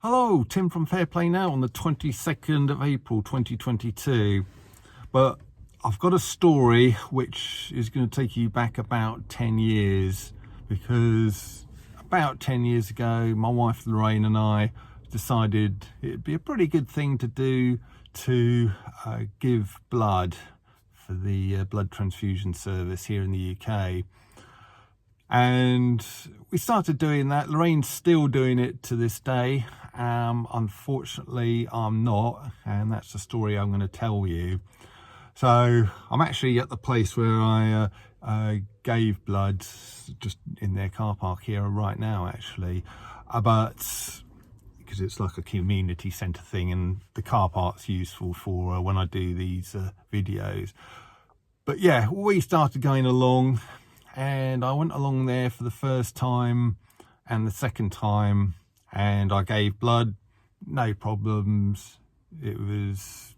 Hello, Tim from Fair Play Now on the 22nd of April 2022. But I've got a story which is going to take you back about 10 years, because about 10 years ago, my wife Lorraine and I decided it'd be a pretty good thing to do to give blood for the blood transfusion service here in the UK. And we started doing that. Lorraine's still doing it to this day. Unfortunately, I'm not, and that's the story I'm going to tell you. So I'm actually at the place where I gave blood, just in their car park here right now, actually. But because it's like a community centre thing, and the car park's useful for when I do these videos. But yeah, we started going along. And I went along there for the first time and the second time, and I gave blood, no problems. It was,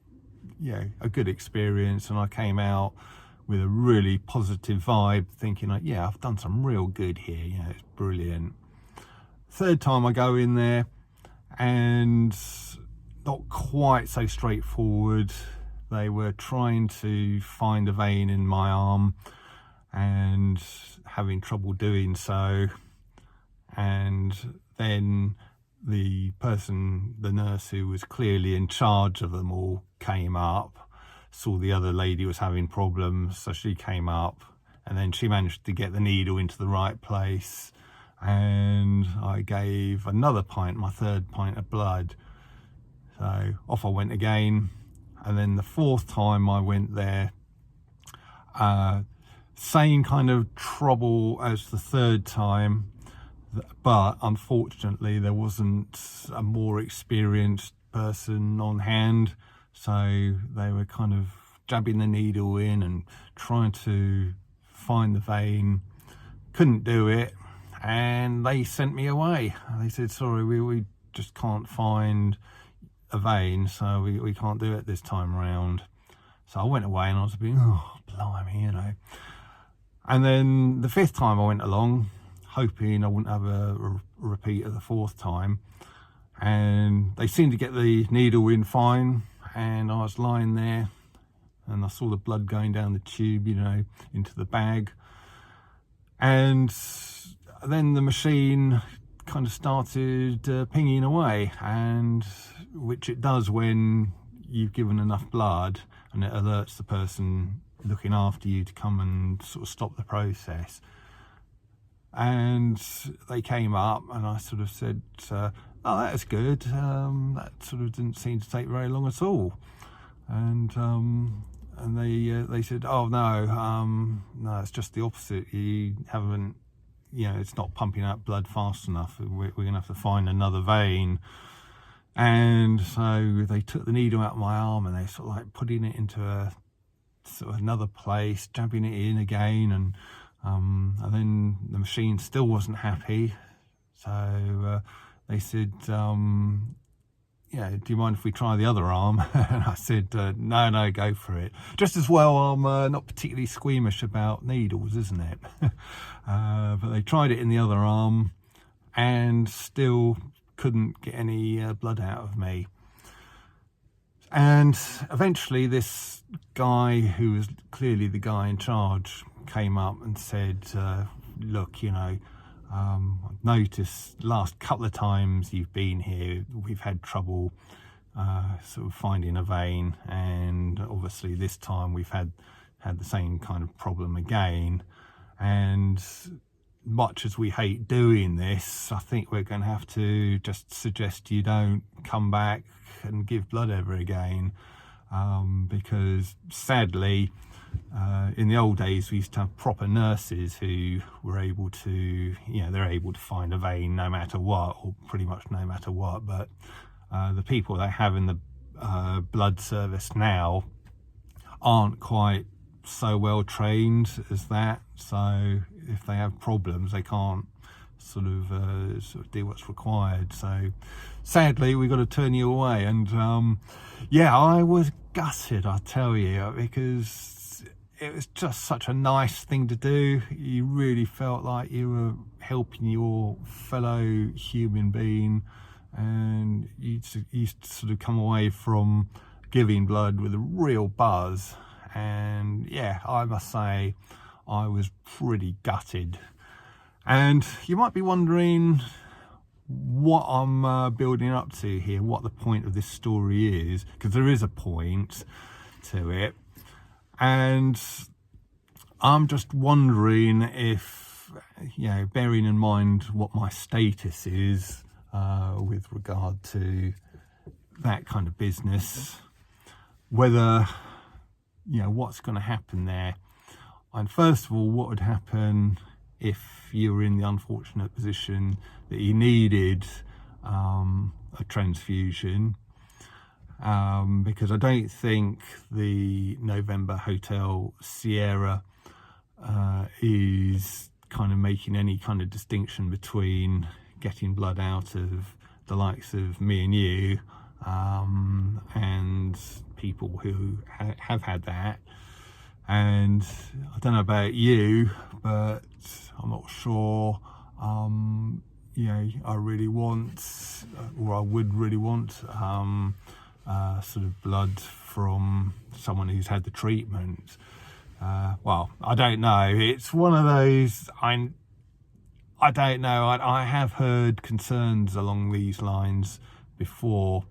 a good experience, and I came out with a really positive vibe, thinking like, yeah, I've done some real good here, it's brilliant. Third time I go in there, and not quite so straightforward. They were trying to find a vein in my arm, and having trouble doing so. And then the nurse who was clearly in charge of them all came up, saw the other lady was having problems, so she came up, and then she managed to get the needle into the right place, and I gave another pint, my third pint of blood. So off I went again. And then the fourth time I went there, same kind of trouble as the third time, but unfortunately there wasn't a more experienced person on hand, so they were kind of jabbing the needle in and trying to find the vein. Couldn't do it, and they sent me away. They said, sorry, we just can't find a vein, so we can't do it this time around. So I went away, and I was a bit, oh blimey, And then the fifth time I went along, hoping I wouldn't have a repeat of the fourth time. And they seemed to get the needle in fine. And I was lying there, and I saw the blood going down the tube, into the bag. And then the machine kind of started pinging away, and which it does when you've given enough blood, and it alerts the person looking after you to come and sort of stop the process. And they came up, and I sort of said, oh, that's good. That sort of didn't seem to take very long at all. And they said, oh no, it's just the opposite. You haven't, it's not pumping out blood fast enough. We're going to have to find another vein. And so they took the needle out of my arm, and they sort of like putting it into a sort of another place, jabbing it in again, and then the machine still wasn't happy, so they said, do you mind if we try the other arm? And I said, no, go for it. Just as well, I'm not particularly squeamish about needles, isn't it? But they tried it in the other arm and still couldn't get any blood out of me. And eventually this guy, who was clearly the guy in charge, came up and said, look, I've noticed last couple of times you've been here, we've had trouble sort of finding a vein, and obviously this time we've had the same kind of problem again. And much as we hate doing this, I think we're going to have to just suggest you don't come back and give blood ever again, because sadly in the old days we used to have proper nurses who were able to, they're able to find a vein no matter what, or pretty much no matter what. But the people they have in the blood service now aren't quite so well trained as that, so if they have problems they can't sort of do what's required. So sadly we got to turn you away. And I was gutted, I tell you, because it was just such a nice thing to do. You really felt like you were helping your fellow human being, and you sort of come away from giving blood with a real buzz. And yeah, I must say I was pretty gutted. And you might be wondering what I'm building up to here, what the point of this story is, because there is a point to it. And I'm just wondering if, bearing in mind what my status is with regard to that kind of business, whether, what's going to happen there. And first of all, what would happen if you were in the unfortunate position that you needed a transfusion? Because I don't think the November Hotel Sierra is kind of making any kind of distinction between getting blood out of the likes of me and you and people who have had that. And I don't know about you, but I'm not sure I really want, or I would really want sort of blood from someone who's had the treatment. Well, I don't know. It's one of those, I don't know. I have heard concerns along these lines before.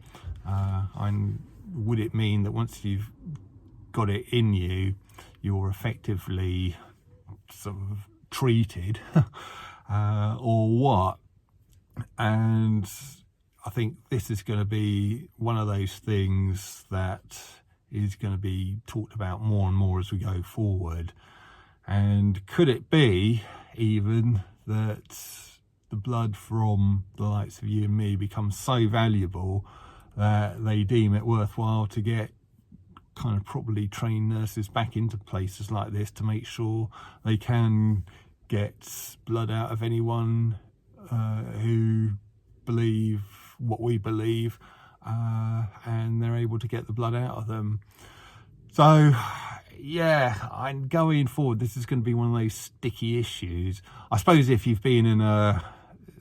Would it mean that once you've got it in you, you're effectively sort of treated or what? And I think this is going to be one of those things that is going to be talked about more and more as we go forward. And could it be even that the blood from the likes of you and me becomes so valuable that they deem it worthwhile to get kind of properly trained nurses back into places like this to make sure they can get blood out of anyone who believe what we believe, and they're able to get the blood out of them. So yeah, I'm going forward, this is going to be one of those sticky issues. I suppose if you've been in a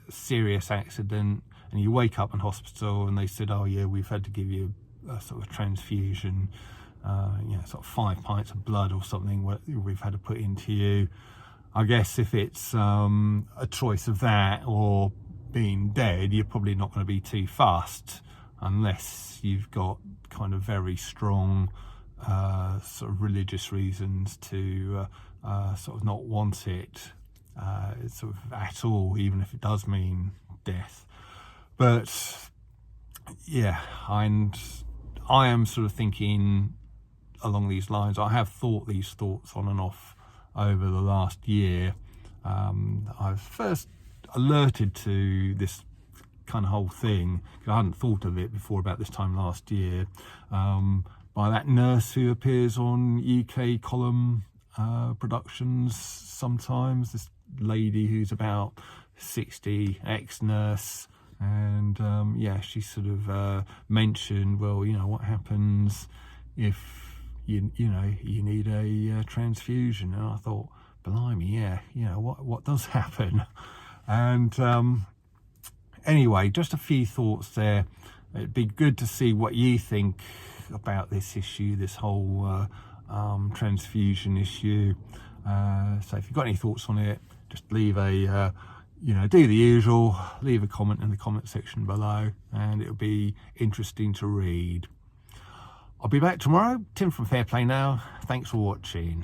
serious accident and you wake up in hospital and they said, oh yeah, we've had to give you a sort of transfusion, sort of 5 pints of blood or something we've had to put into you. I guess if it's a choice of that or being dead, you're probably not going to be too fussed, unless you've got kind of very strong sort of religious reasons to sort of not want it sort of at all, even if it does mean death. But yeah, and I am sort of thinking along these lines. I have thought these thoughts on and off over the last year. I was first alerted to this kind of whole thing, because I hadn't thought of it before about this time last year, by that nurse who appears on UK column productions sometimes, this lady who's about 60, ex-nurse, and she sort of mentioned, well, what happens if you need a transfusion? And I thought, blimey, what does happen? And anyway, just a few thoughts there. It'd be good to see what you think about this issue, this whole transfusion issue. So if you've got any thoughts on it, just leave a do the usual, leave a comment in the comment section below, and it'll be interesting to read. I'll be back tomorrow. Tim from Fair Play Now. Thanks for watching.